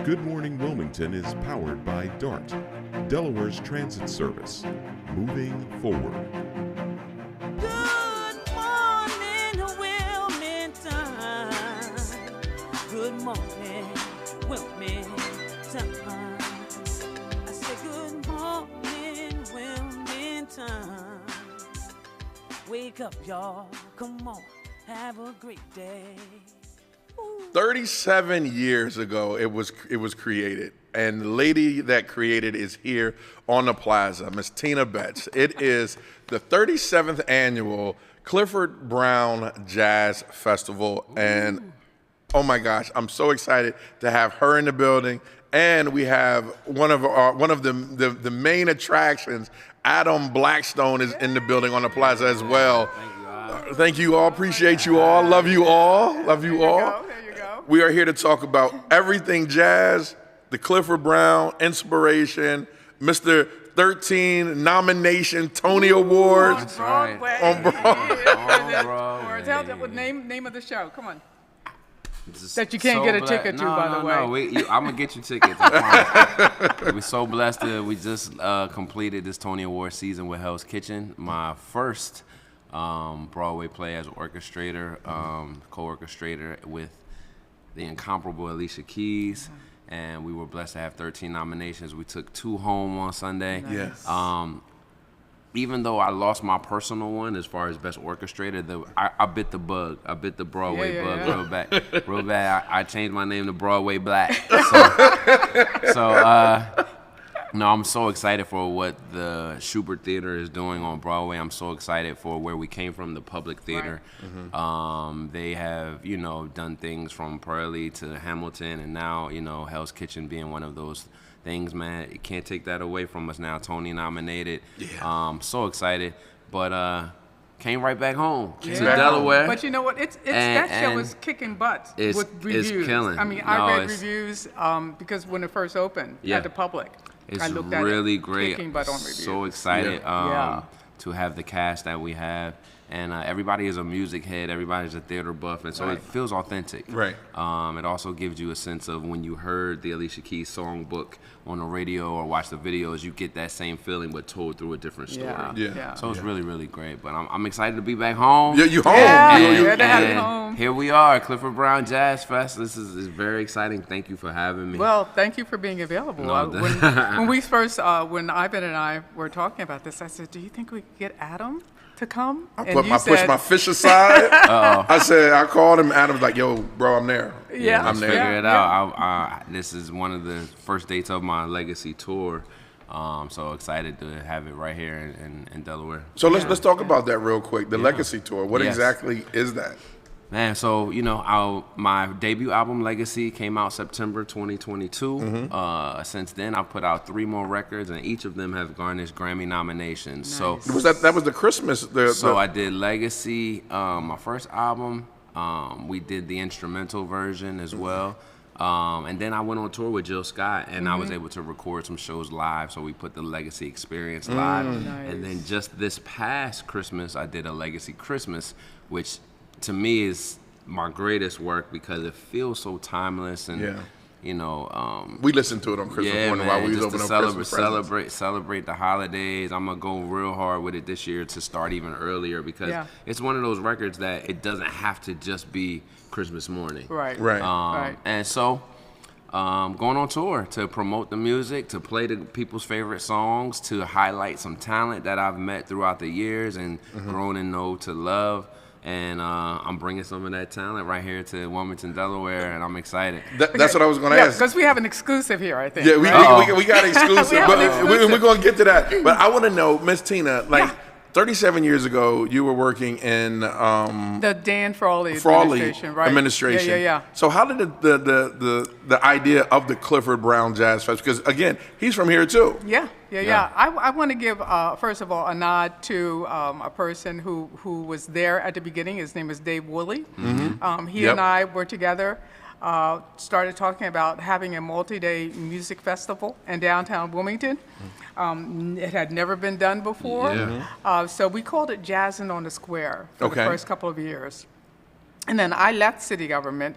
Good Morning Wilmington is powered by DART, Delaware's transit service. Moving forward. Good morning, Wilmington. Good morning, Wilmington. I say good morning, Wilmington. Wake up, y'all. Come on, have a great day. 37 years ago, it was created, and the lady that created is here on the plaza, Miss Tina Betz. It is the 37th annual Clifford Brown Jazz Festival, and oh my gosh, I'm so excited to have her in the building. And we have one of the main attractions. Adam Blackstone is in the building on the plaza as well. Thank you all. Appreciate you all. Love you all. Love you all. There you go. We are here to talk about everything jazz, the Clifford Brown inspiration, Mr. 13 nomination Tony Awards. On Broadway. On Broadway. On Broadway. Tell them what name of the show. Come on. That you can't get a ticket to, by the way. No, I'm going to get you tickets. I promise. We're so blessed that we just completed this Tony Award season with Hell's Kitchen. My first Broadway play as orchestrator, co-orchestrator with the incomparable Alicia Keys, and we were blessed to have 13 nominations. We took 2 home on Sunday. Nice. Yes. Even though I lost my personal one as far as best orchestrator, I bit the bug. I bit the Broadway bug real bad. I changed my name to Broadway Black. No, I'm so excited for what the Schubert Theater is doing on Broadway. I'm so excited for where we came from, the Public Theater. Right. Mm-hmm. They have, done things from Pearly to Hamilton, and now, Hell's Kitchen being one of those things, man. You can't take that away from us now. Tony nominated. Yeah. So excited, but came right back home to Delaware. But you know what? That show is kicking butt with reviews. It's killing. I mean, I read reviews because when it first opened at the public. It's I looked really at it, great. Butt on reviews. So excited to have the cast that we have. And everybody is a music head. Everybody's a theater buff. And so it feels authentic. Right. It also gives you a sense of when you heard the Alicia Keys songbook on the radio or watch the videos, you get that same feeling but told through a different story. Yeah. So it's really, really great. But I'm excited to be back home. Yeah, you home. Yeah, home. Here we are, Clifford Brown Jazz Fest. This is very exciting. Thank you for having me. Well, thank you for being available. When we first, when Ivan and I were talking about this, I said, do you think we could get Adam to come? I pushed my fish aside. I called him. Adam's like, yo, bro, I'm there. Yeah, I'm there. Figure it out. This is one of the first dates of my Legacy tour. So excited to have it right here in Delaware. So let's talk about that real quick. The Legacy tour. What exactly is that? Man, so my debut album Legacy came out September 2022. Mm-hmm. Since then, I've put out 3 more records, and each of them have garnished Grammy nominations. Nice. So that was the Christmas. I did Legacy, my first album. We did the instrumental version as well. And then I went on tour with Jill Scott, and I was able to record some shows live. So we put the Legacy Experience live. Nice. And then just this past Christmas, I did a Legacy Christmas, which to me is my greatest work because it feels so timeless and we listened to it on Christmas morning while we was opening up Christmas celebrate the holidays. I'm gonna go real hard with it this year to start even earlier because it's one of those records that it doesn't have to just be Christmas morning. Right. And so going on tour to promote the music, to play the people's favorite songs, to highlight some talent that I've met throughout the years and grown and know to love. And I'm bringing some of that talent right here to Wilmington, Delaware, and I'm excited. That's what I was going to ask. Because we have an exclusive here, I think. Yeah, we got exclusive, we're going to get to that. But I want to know, Miss Tina, 37 years ago, you were working in the Dan Frawley administration, right? Administration. Yeah. So how did the idea of the Clifford Brown Jazz Fest? Because again, he's from here too. Yeah. I want to give first of all a nod to a person who was there at the beginning. His name is Dave Woolley. Mm-hmm. He and I were together. Started talking about having a multi-day music festival in downtown Wilmington. It had never been done before. So we called it Jazzin' on the Square for the first couple of years. And then I left city government.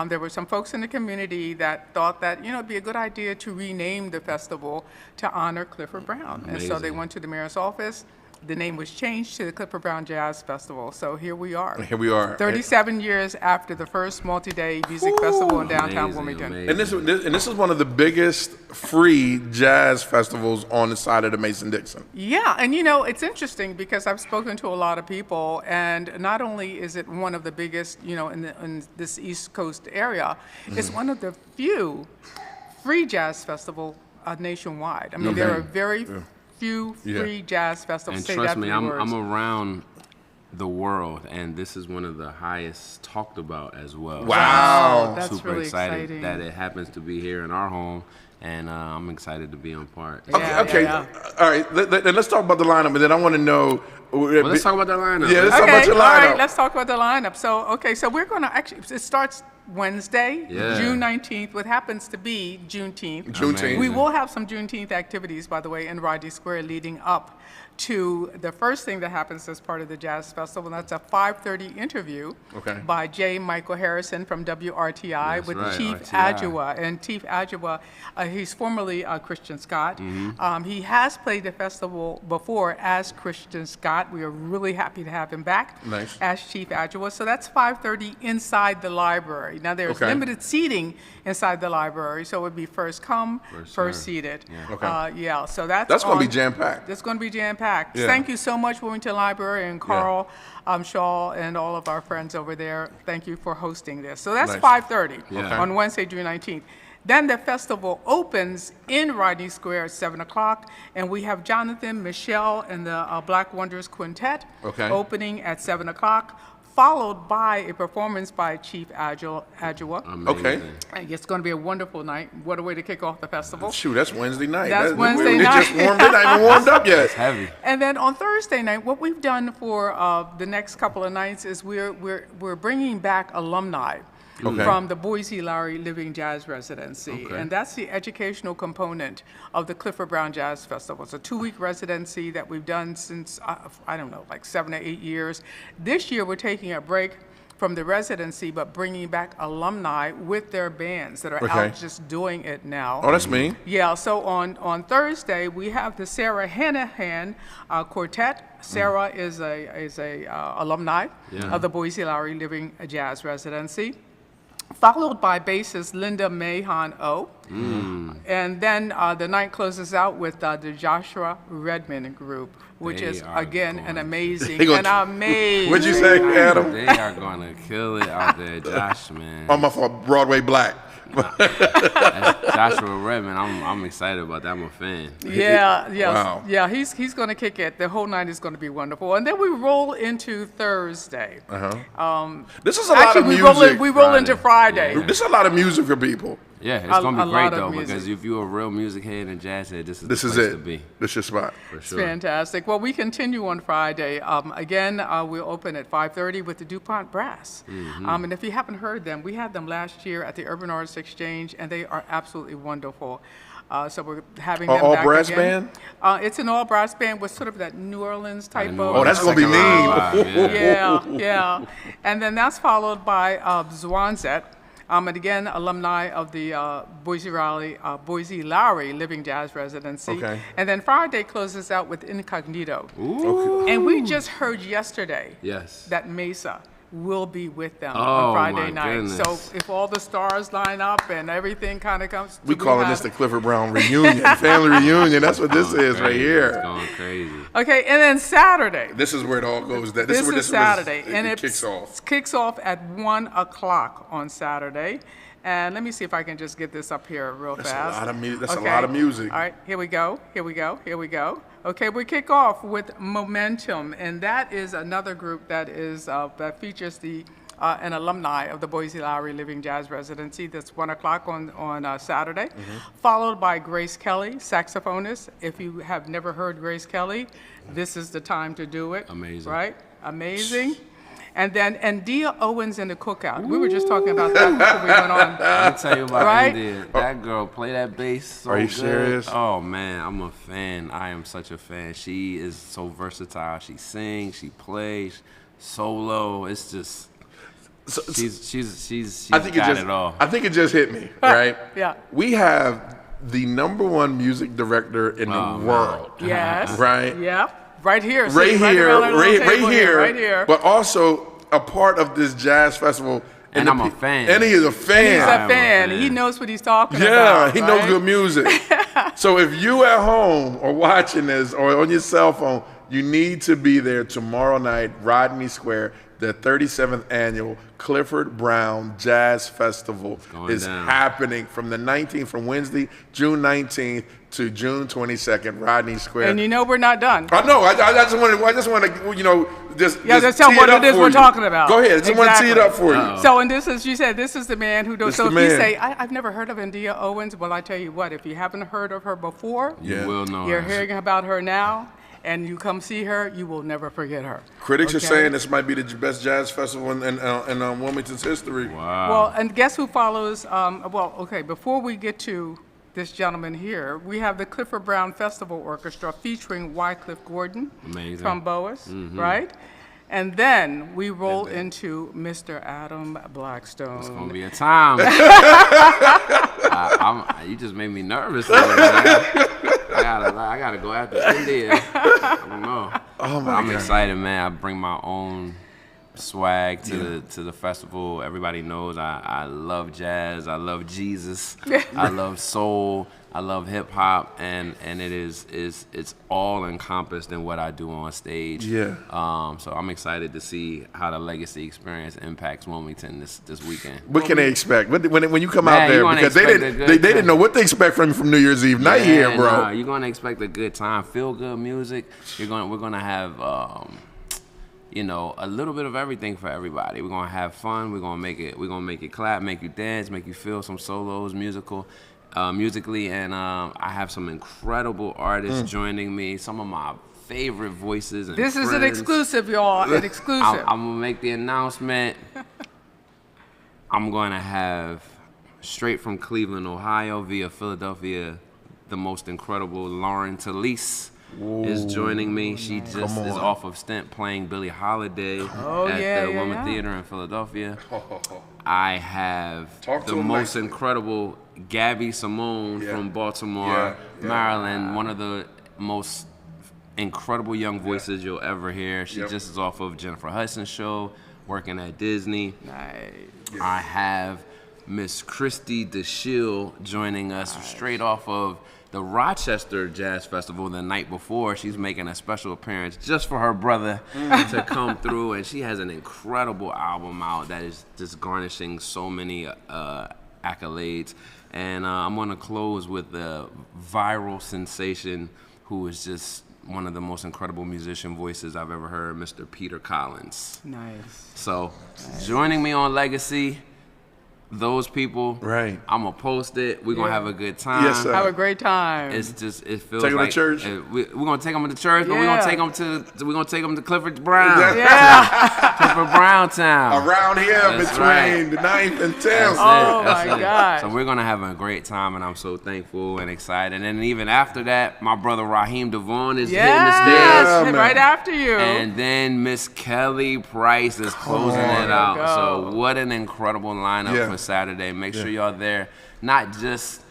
There were some folks in the community that thought that, it'd be a good idea to rename the festival to honor Clifford Brown. And so they Amazing. went to the mayor's office. The name was changed to the Clifford Brown Jazz Festival. So here we are. Here we are. 37 years after the first multi-day music festival in downtown Amazing, Wilmington. amazing. And this is one of the biggest free jazz festivals on the side of the Mason-Dixon. Yeah, and it's interesting because I've spoken to a lot of people, and not only is it one of the biggest, in this East Coast area, it's one of the few free jazz festivals nationwide. I mean, there are very few free jazz festivals. And Say trust that me, 3 I'm words. around the world, and this is one of the highest talked about as well. Wow. That's Super really excited exciting. that it happens to be here in our home, and I'm excited to be on part. Yeah, Okay. yeah. All right. Let's talk about the lineup, and then I want to know. Well, let's talk about that lineup. Yeah, let's talk Okay, about your all lineup. right, let's talk about the lineup. So we're going to actually, it starts Wednesday, Yeah. June 19th, what happens to be Juneteenth. Juneteenth. We will have some Juneteenth activities, by the way, in Rodney Square leading up to the first thing that happens as part of the Jazz Festival, and that's a 5:30 interview Okay. by J. Michael Harrison from WRTI That's with right, Chief RTI. Adjua. And Chief Adjua, he's formerly Christian Scott. Mm-hmm. He has played the festival before as Christian Scott. We are really happy to have him back Nice. as Chief Adjua. So that's 5:30 inside the library. Now, there's Okay. limited seating inside the library, so it would be first come, First first served. seated. Okay. So that's That's going to be on- jam-packed. That's going to be jam-packed. Yeah. Thank you so much, Wilmington Library, and Carl Shaw, and all of our friends over there. Thank you for hosting this. So that's Nice. 5:30 Yeah. on Wednesday, June 19th. Then the festival opens in Rodney Square at 7 o'clock, and we have Jonathan, Michelle, and the Black Wonders Quintet Okay. opening at 7 o'clock, followed by a performance by Chief Adjua. Amazing. Okay. It's going to be a wonderful night. What a way to kick off the festival. Shoot, that's Wednesday night. That's Wednesday we night. just warmed it. Not even warmed up yet. Heavy. And then on Thursday night, what we've done for the next couple of nights is we're bringing back alumni Okay. from the Boise Lowry Living Jazz Residency, Okay. and that's the educational component of the Clifford Brown Jazz Festival. It's a 2-week residency that we've done since I don't know, like 7 or 8 years. This year, we're taking a break from the residency, but bringing back alumni with their bands that are Okay. out just doing it now. Oh, that's me. Yeah, so on Thursday, we have the Sarah Hanahan Quartet. Sarah is a alumni Yeah. of the Boise Lowry Living Jazz Residency, followed by bassist Linda Mahon O. And then the night closes out with the Joshua Redmond Group, which They is, are again, an going- amazing, They gonna- amazing. What'd you say, Adam? They are gonna kill it out there, Josh, man. On my fault, Broadway Black. That's Joshua Redmond, I'm excited about that. I'm a fan. Yeah, yes, Wow. yeah. He's going to kick it. The whole night is going to be wonderful, and then we roll into Thursday. This is a lot Actually, of we music. roll into Friday. Yeah. This is a lot of music for people. Yeah, it's A- gonna a be lot great of though, music. because if you're a real music head and jazz head, this is This the is place it. to be. This is your spot. For It's sure. fantastic. Well, we continue on Friday. Again, we'll open at 5:30 with the DuPont Brass. And if you haven't heard them, we had them last year at the Urban Arts Exchange, and they are absolutely wonderful. So we're having them All back brass again. It's an all brass band with sort of that New Orleans type New of. Oh, that's gonna be Second round mean. vibe, yeah. Yeah. And then that's followed by Zwanzet. And again, alumni of the Boise Lowry Living Jazz Residency. Okay. And then Friday closes out with Incognito. And we just heard yesterday Yes. that Mesa will be with them Oh, on Friday my night. goodness. So if all the stars line up and everything kind of comes, We calling this have- the Clifford Brown reunion, family reunion. That's what this is right Crazy. here. It's going crazy. Okay, and then Saturday. This is where it all goes. This This is where is Saturday, and it kicks off. kicks off at 1 o'clock on Saturday. And let me see if I can just get this up here real That's a fast. lot of that's a lot of music. All right, here we go. Okay, we kick off with Momentum, and that is another group that is that features an alumni of the Boise Lowry Living Jazz Residency. That's 1 o'clock on Saturday, followed by Grace Kelly, saxophonist. If you have never heard Grace Kelly, this is the time to do it. Amazing. Right? Amazing. And then Dia Owens in the Cookout. We were just talking about that before we went on. Let me tell you about Right? India. That girl play that bass so Are you good. serious? Oh man, I'm a fan. I am such a fan. She is so versatile. She sings, she plays, solo. It's just She's I think got it all. I think it just hit me, right? Yeah. We have the #1 music director in the world. Yes. Right? Yep. Right here. Right sitting here, around our little right table here, right here. but also a part of this jazz festival. And I'm a fan. And he is a fan. He's a I'm a fan. fan. He knows what he's talking Yeah, about. he knows right? good music. So if you at home or watching this or on your cell phone, you need to be there tomorrow night, Rodney Square. The 37th annual Clifford Brown Jazz Festival is down. happening from the 19th, from Wednesday, June 19th to June 22nd, Rodney Square. And you know we're not done. I know. I just want to, just just tell tee what it up it is for we're you. talking about. Go ahead. Just want to tee it up for you. So, and this is, you said, this is the man who does. This So if the you man. say, I've never heard of India Owens, well, I tell you what, if you haven't heard of her before, Yeah. You will know you're her. hearing about her now, and you come see her, you will never forget her. Critics are Okay? saying this might be the best jazz festival in Wilmington's history. Wow. Well, and guess who follows? Before we get to this gentleman here, we have the Clifford Brown Festival Orchestra featuring Wycliffe Gordon, Amazing. tromboist, right? And then we roll into Mr. Adam Blackstone. It's gonna be a time. You just made me nervous. I gotta go after India. I don't know. Oh my I'm God. excited, man. I bring my own swag to the festival. Everybody knows I love jazz. I love Jesus. I love soul. I love hip hop, and it's all encompassed in what I do on stage. Yeah. So I'm excited to see how the Legacy Experience impacts Wilmington this weekend. What can they expect when you come Man, out you there? wanna Because they expect didn't a good they didn't time. know what they expect from New Year's Eve night here, bro. Nah, you're gonna expect a good time, feel good music. We're gonna have a little bit of everything for everybody. We're gonna have fun. We're gonna make it clap, make you dance, make you feel some solos, musically, and I have some incredible artists joining me. Some of my favorite voices. And This is an friends. exclusive, y'all. An exclusive. I'm gonna make the announcement. I'm gonna have straight from Cleveland, Ohio, via Philadelphia, the most incredible Lauren Talese is joining me. She just is off of stint playing Billie Holiday at the Wilmington Theater in Philadelphia. I have Talk to the him most nicely. incredible Gabby Simone from Baltimore, Yeah. Maryland, one of the most incredible young voices you'll ever hear. She Yep. just is off of Jennifer Hudson's show, working at Disney. Nice. I have Miss Christy DeShiel joining us straight off of the Rochester Jazz Festival the night before. She's making a special appearance just for her brother to come through, and she has an incredible album out that is just garnishing so many accolades. And I'm going to close with the viral sensation who is just one of the most incredible musician voices I've ever heard, Mr. Peter Collins. Nice. So, joining me on Legacy, those people, Right. I'm gonna post it. We're gonna have a good time. Yes, sir. Have a great time. It feels Take 'em to like church? we're gonna take them to church, but we're Yeah. gonna take them to Clifford Brown, Yeah. Clifford Brown Town. Around here That's between right. the 9th and 10th. That's Oh, it. That's my it. God. So we're gonna have a great time, and I'm so thankful and excited. And even after that, my brother Raheem Devon is hitting the stage. Yeah, Yes, man. right after you. And then Miss Kelly Price is closing it out. Go. So what an incredible lineup Yeah. for Saturday. Make sure y'all there. Not just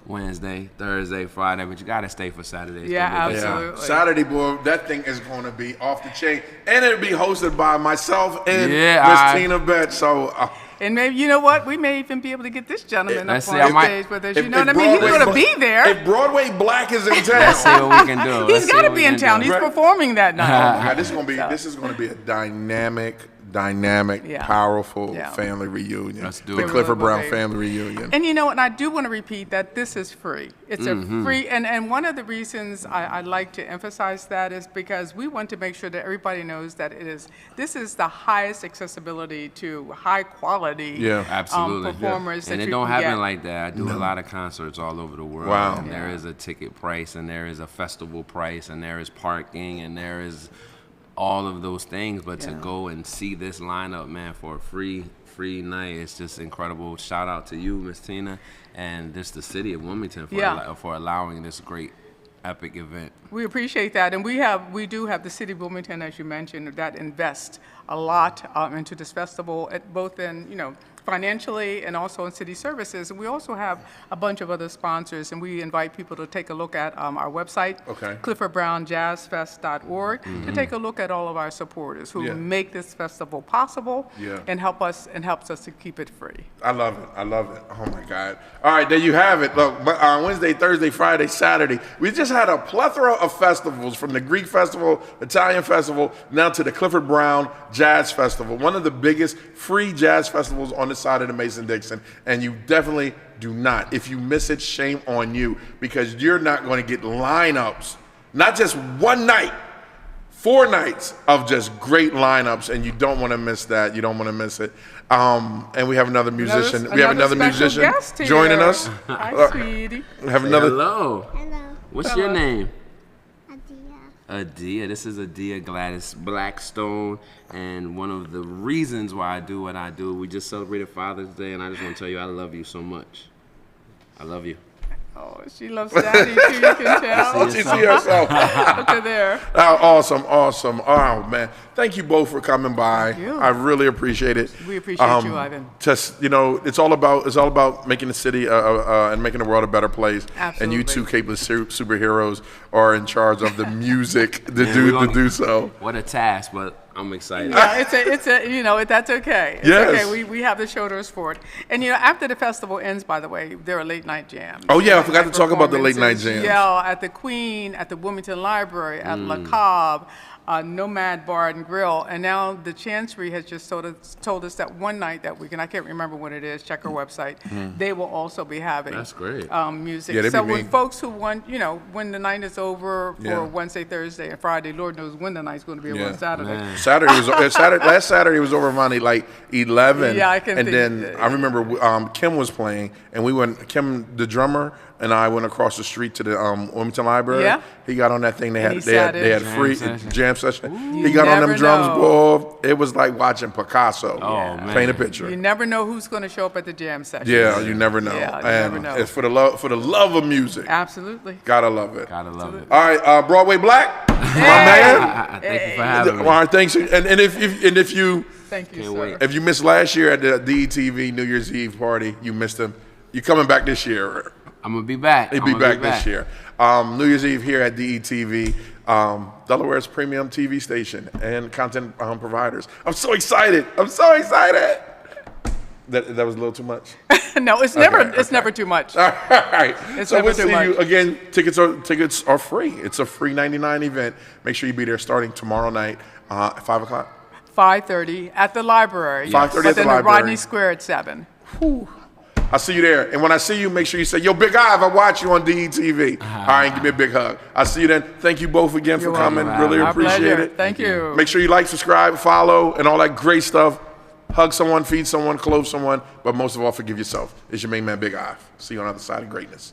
Wednesday, Thursday, Friday, but you gotta stay for Saturday. It's Yeah, gonna be a good time. absolutely. Saturday, boy, that thing is going to be off the chain. And it'll be hosted by myself and Yeah, Miss I- Tina Betz. So, And maybe, you know what? We may even be able to get this gentleman up Let's see, on I might- stage with us. if- You know if what I mean? He's Broadway going to Bla- be there. If Broadway Black is in Let's see town, what we can do. Let's He's see got to what be we in can town. do. He's Right. performing that night. God, this is going to be a dynamic, Yeah. powerful Yeah. family reunion. Let's do the it. Clifford Brown Really. family reunion. And you know what? And I do want to repeat that this is free. It's Mm-hmm. a free, and one of the reasons I like to emphasize that is because we want to make sure that everybody knows that this is the highest accessibility to high quality Yeah. Absolutely. performers. And that it you don't can happen get. like that. I do a lot of concerts all over the world. Wow. And there is a ticket price, and there is a festival price, and there is parking, and there is all of those things. But to go and see this lineup, man, for a free night, it's just incredible. Shout out to you, Miss Tina, and just the city of Wilmington for allowing this great epic event. We appreciate that, and we do have the city of Wilmington, as you mentioned, that invest a lot into this festival, both in financially and also in city services. And we also have a bunch of other sponsors, and we invite people to take a look at our website, cliffordbrownjazzfest.org, to take a look at all of our supporters who make this festival possible and helps us to keep it free. I love it. I love it. Oh my God. All right, there you have it. Look, Wednesday, Thursday, Friday, Saturday. We just had a plethora of festivals, from the Greek Festival, Italian Festival, now to the Clifford Brown Jazz Festival, one of the biggest free jazz festivals on the side of the Mason-Dixon, and you definitely do not. If you miss it, shame on you, because you're not going to get lineups, not just one night, 4 nights of just great lineups, and you don't want to miss that. You don't want to miss it. And we have another musician. We have another musician joining us. Hi, sweetie. We have another. Hello. Hello. What's your name? Adia. Adia. This is Adia Gladys Blackstone, and one of the reasons why I do what I do. We just celebrated Father's Day, and I just want to tell you I love you so much. I love you. Oh, she loves Daddy too, you can tell. She see herself. Look at there. Oh, awesome. Oh, man. Thank you both for coming by. Thank you. I really appreciate it. We appreciate you, Ivan. Just, it's all about making the city and making the world a better place. Absolutely. And you two capable superheroes are in charge of the music to do so. What a task, but I'm excited. Yeah, it's a that's okay. It's Yes. okay. We have the shoulders for it. And after the festival ends, by the way, there are late night jams. Oh, yeah, I forgot to talk about the late night performances. jams. Yeah, at the Queen, at the Wilmington Library, at La Cobb, Nomad Bar and Grill, and now the Chancery has just told us that one night that week, and I can't remember when it is. Check our website. They will also be having That's great. Music. Yeah, they so be when mean. folks who want, when the night is over for Yeah. Wednesday, Thursday, and Friday, Lord knows when the night's going to be over Yeah. on Saturday. Man. Last Saturday was over around like 11. Yeah, I can And think then that- I remember Kim was playing, and Kim, the drummer, and I went across the street to the Wilmington Library. Yeah. He got on that thing. They And had he they had, sat they in. had free session. jam session. You He got on them never drums, know. boy. It was like watching Picasso man. paint a picture. You never know who's going to show up at the jam session. Yeah, you never know. Yeah, you and never know. it's for the love of music. Absolutely. Gotta love it. Gotta love it. All right, Broadway Black, my man. Thank you for having All me. right, thanks. And if you Thank you, Can't sir. wait. If you missed last year at the DETV New Year's Eve party, you missed him. You're coming back this year. I'm gonna be back. He'll be back this year. New Year's Eve here at DETV, Delaware's premium TV station and content providers. I'm so excited. That was a little too much. No, it's never too much. All right. It's So never we'll too see you much. again. Tickets are free. It's a free $99 event. Make sure you be there starting tomorrow night at 5 o'clock. 5:30 at the library. 5:30 but at the then library. Rodney Square at 7. I'll see you there. And when I see you, make sure you say, yo, Big Ive, I watch you on DETV. All right, give me a big hug. I'll see you then. Thank you both again for You're coming. welcome. Really Our appreciate pleasure. it. Thank you. Make sure you like, subscribe, follow, and all that great stuff. Hug someone, feed someone, clothe someone, but most of all, forgive yourself. It's your main man, Big Ive. See you on the other side of greatness.